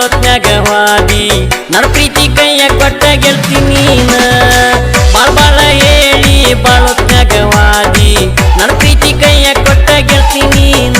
ಬಾಳತ್ನ್ಯಾಗ ವಾದಿ ನನ್ನ ಪ್ರೀತಿ ಕೈಯ ಕೊಟ್ಟ ಗೆಲ್ತಿ ನೀನ ಬಾಳ ಬಾಳ ಹೇಳಿ ಬಾಳತ್ನ್ಯಾಗ ವಾದಿ ನನ್ನ ಪ್ರೀತಿ ಕೈಯ ಕೊಟ್ಟ ಗೆಲ್ತಿ ನೀನ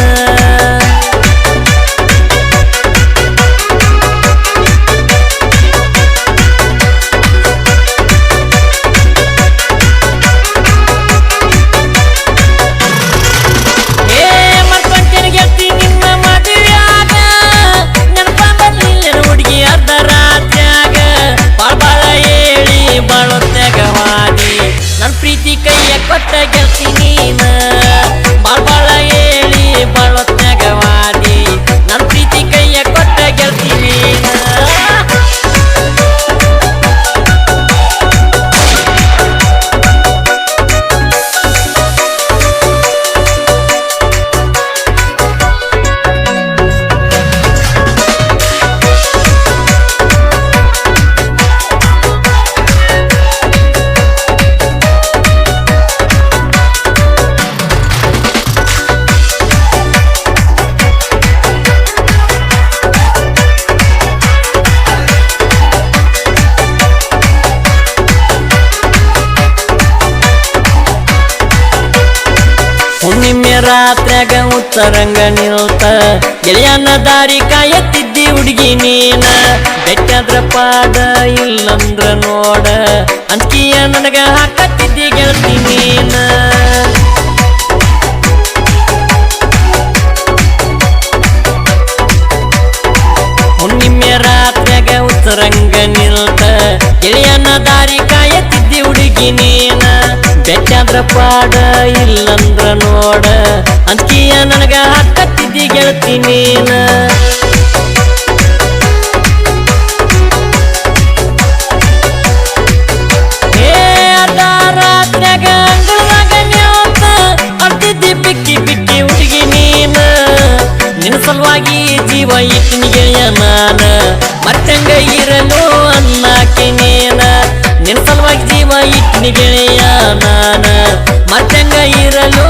ಪ್ರೀತಿ ಕೈಯ ಕೊಟ್ಟ ಗೆಲ್ತಿ ನೀನ ಬಾಳ ಬಾಳ ಹೇಳಿ ಬಾಳತ್ನ್ಯಾಗ ವಾದಿ ನನ್ನ ಪ್ರೀತಿ ಕೈಯ ಕೊಟ್ಟ ಗೆಲ್ತಿ ನೀನ ಹುಣ್ಣಿಮೆ ರಾತ್ರ್ಯಾಗ ಉತ್ತರಂಗ ನಿಲ್ತ ಗೆಳೆಯನ ದಾರಿ ಕಾಯತ್ತಿದ್ದಿ ಹುಡುಗಿ ನೀನ ಬೆಟ್ಟಾದ್ರ ಪಾದ ಇಲ್ಲಂದ್ರ ನೋಡ ಅಂತಿಯ ನನಗ ಹಾಕತ್ತಿದ್ದಿ ಗೆಳತಿ ನೀನ ಹುಣ್ಣಿಮೆ ರಾತ್ರ್ಯಾಗ ಉತ್ತರಂಗ ನಿಲ್ತ ಗೆಳೆಯನ ದಾರಿ ಕಾಯತ್ತಿದ್ದಿ ಹುಡುಗಿ ನೀನ ಬೆಟ್ಟಾದ್ರ ಪಾಡ ಇಲ್ಲಂದ್ರ ನೋಡ ಅಂತಿಯ ನನಗ ಹಾಕತ್ತಿದ್ದಿ ಗೆಳತಿ ನೀನ ರಾತ್ರ್ಯಾಗ ಅಂಗಳದಾಗ ನಿಂತ ಅರ್ತಿದ್ದಿ ಬಿಕ್ಕಿ ಬಿಕ್ಕಿ ಹುಡುಗಿ ನೀನ ನಿನ್ನ ಸಲುವಾಗಿ ಜೀವ ಇಟ್ಟಿನ ಗೆಳೆಯ ನಾನ ಮತ್ತಂಗ ಇರಲು ಅನ್ನಾಕೆ ನೀನ ನಿನ್ನ ಸಲುವಾಗಿ ಜೀವ ಇಟ್ಟಿನ ಗೆಳೆಯ ನಾನ ಮತ್ತಂಗ ಇರಲು